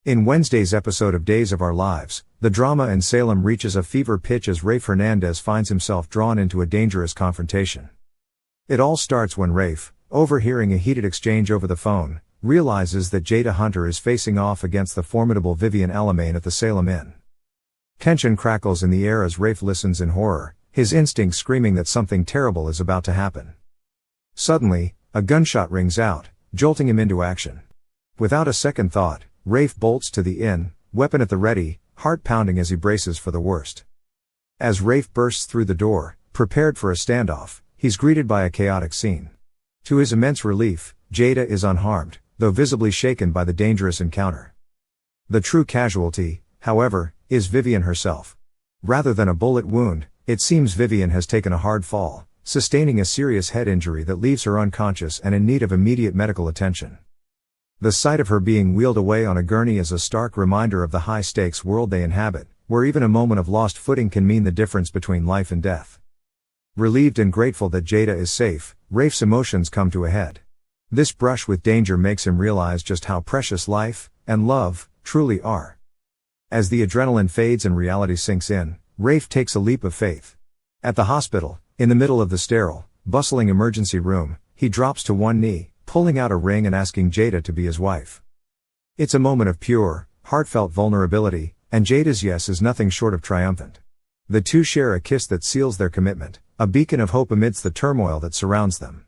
In Wednesday's episode of Days of Our Lives, the drama in Salem reaches a fever pitch as Rafe Hernandez finds himself drawn into a dangerous confrontation. It all starts when Rafe, overhearing a heated exchange over the phone, realizes that Jada Hunter is facing off against the formidable Vivian Alamain at the Salem Inn. Tension crackles in the air as Rafe listens in horror, his instincts screaming that something terrible is about to happen. Suddenly, a gunshot rings out, jolting him into action. Without a second thought, Rafe bolts to the inn, weapon at the ready, heart pounding as he braces for the worst. As Rafe bursts through the door, prepared for a standoff, he's greeted by a chaotic scene. To his immense relief, Jada is unharmed, though visibly shaken by the dangerous encounter. The true casualty, however, is Vivian herself. Rather than a bullet wound, it seems Vivian has taken a hard fall, sustaining a serious head injury that leaves her unconscious and in need of immediate medical attention. The sight of her being wheeled away on a gurney is a stark reminder of the high-stakes world they inhabit, where even a moment of lost footing can mean the difference between life and death. Relieved and grateful that Jada is safe, Rafe's emotions come to a head. This brush with danger makes him realize just how precious life, and love, truly are. As the adrenaline fades and reality sinks in, Rafe takes a leap of faith. At the hospital, in the middle of the sterile, bustling emergency room, he drops to one knee, pulling out a ring and asking Jada to be his wife. It's a moment of pure, heartfelt vulnerability, and Jada's yes is nothing short of triumphant. The two share a kiss that seals their commitment, a beacon of hope amidst the turmoil that surrounds them.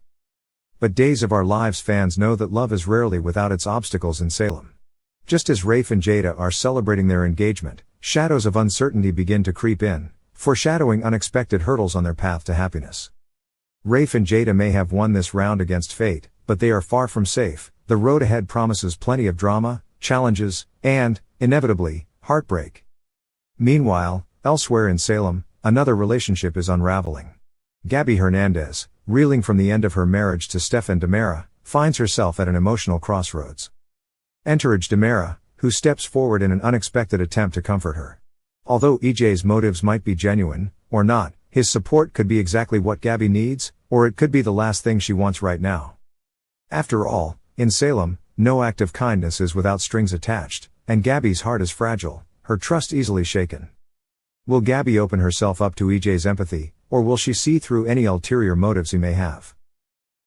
But Days of Our Lives fans know that love is rarely without its obstacles in Salem. Just as Rafe and Jada are celebrating their engagement, shadows of uncertainty begin to creep in, foreshadowing unexpected hurdles on their path to happiness. Rafe and Jada may have won this round against fate, but they are far from safe. The road ahead promises plenty of drama, challenges, and, inevitably, heartbreak. Meanwhile, elsewhere in Salem, another relationship is unraveling. Gabby Hernandez, reeling from the end of her marriage to Stefan DiMera, finds herself at an emotional crossroads. Enter DiMera, who steps forward in an unexpected attempt to comfort her. Although EJ's motives might be genuine, or not, his support could be exactly what Gabby needs, or it could be the last thing she wants right now. After all, in Salem, no act of kindness is without strings attached, and Gabby's heart is fragile, her trust easily shaken. Will Gabby open herself up to EJ's empathy, or will she see through any ulterior motives he may have?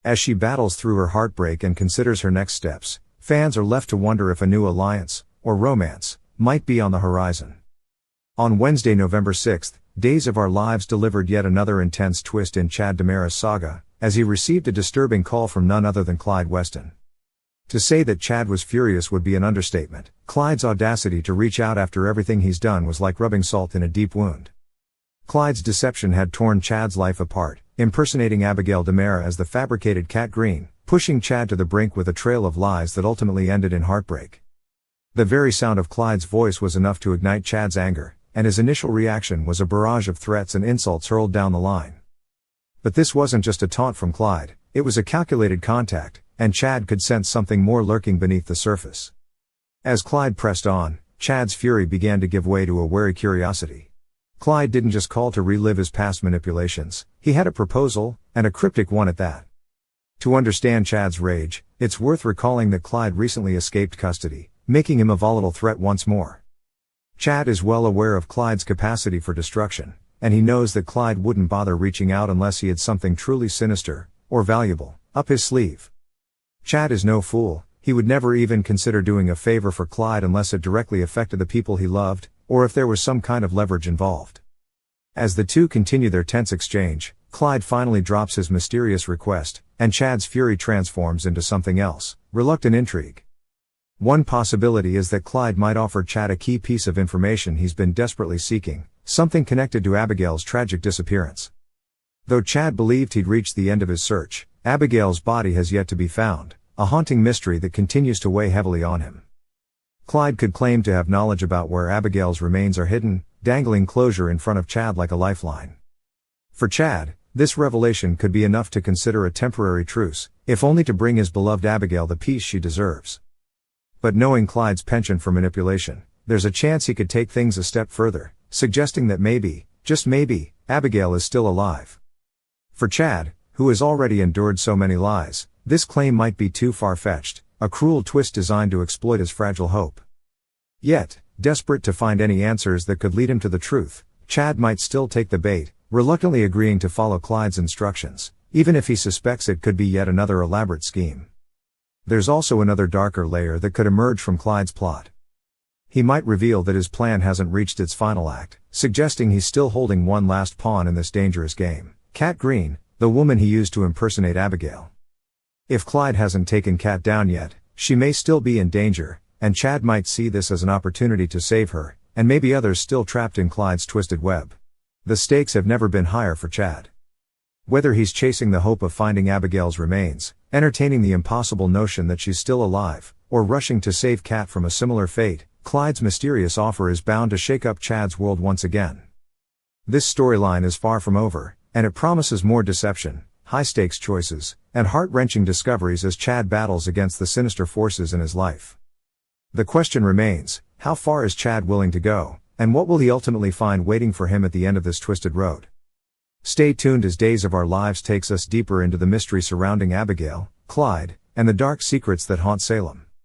As she battles through her heartbreak and considers her next steps, fans are left to wonder if a new alliance, or romance, might be on the horizon. On Wednesday, November 6th, Days of Our Lives delivered yet another intense twist in Chad DiMera's saga, as he received a disturbing call from none other than Clyde Weston. To say that Chad was furious would be an understatement. Clyde's audacity to reach out after everything he's done was like rubbing salt in a deep wound. Clyde's deception had torn Chad's life apart, impersonating Abigail DiMera as the fabricated Cat Green, pushing Chad to the brink with a trail of lies that ultimately ended in heartbreak. The very sound of Clyde's voice was enough to ignite Chad's anger, and his initial reaction was a barrage of threats and insults hurled down the line. But this wasn't just a taunt from Clyde, it was a calculated contact, and Chad could sense something more lurking beneath the surface. As Clyde pressed on, Chad's fury began to give way to a wary curiosity. Clyde didn't just call to relive his past manipulations, he had a proposal, and a cryptic one at that. To understand Chad's rage, it's worth recalling that Clyde recently escaped custody, making him a volatile threat once more. Chad is well aware of Clyde's capacity for destruction, and he knows that Clyde wouldn't bother reaching out unless he had something truly sinister, or valuable, up his sleeve. Chad is no fool, he would never even consider doing a favor for Clyde unless it directly affected the people he loved, or if there was some kind of leverage involved. As the two continue their tense exchange, Clyde finally drops his mysterious request, and Chad's fury transforms into something else, reluctant intrigue. One possibility is that Clyde might offer Chad a key piece of information he's been desperately seeking, something connected to Abigail's tragic disappearance. Though Chad believed he'd reached the end of his search, Abigail's body has yet to be found, a haunting mystery that continues to weigh heavily on him. Clyde could claim to have knowledge about where Abigail's remains are hidden, dangling closure in front of Chad like a lifeline. For Chad, this revelation could be enough to consider a temporary truce, if only to bring his beloved Abigail the peace she deserves. But knowing Clyde's penchant for manipulation, there's a chance he could take things a step further, suggesting that maybe, just maybe, Abigail is still alive. For Chad, who has already endured so many lies, this claim might be too far-fetched, a cruel twist designed to exploit his fragile hope. Yet, desperate to find any answers that could lead him to the truth, Chad might still take the bait, reluctantly agreeing to follow Clyde's instructions, even if he suspects it could be yet another elaborate scheme. There's also another darker layer that could emerge from Clyde's plot. He might reveal that his plan hasn't reached its final act, suggesting he's still holding one last pawn in this dangerous game: Kat Green, the woman he used to impersonate Abigail. If Clyde hasn't taken Kat down yet, she may still be in danger, and Chad might see this as an opportunity to save her, and maybe others still trapped in Clyde's twisted web. The stakes have never been higher for Chad. Whether he's chasing the hope of finding Abigail's remains, entertaining the impossible notion that she's still alive, or rushing to save Kat from a similar fate, Clyde's mysterious offer is bound to shake up Chad's world once again. This storyline is far from over, and it promises more deception, high-stakes choices, and heart-wrenching discoveries as Chad battles against the sinister forces in his life. The question remains, how far is Chad willing to go, and what will he ultimately find waiting for him at the end of this twisted road? Stay tuned as Days of Our Lives takes us deeper into the mystery surrounding Abigail, Clyde, and the dark secrets that haunt Salem.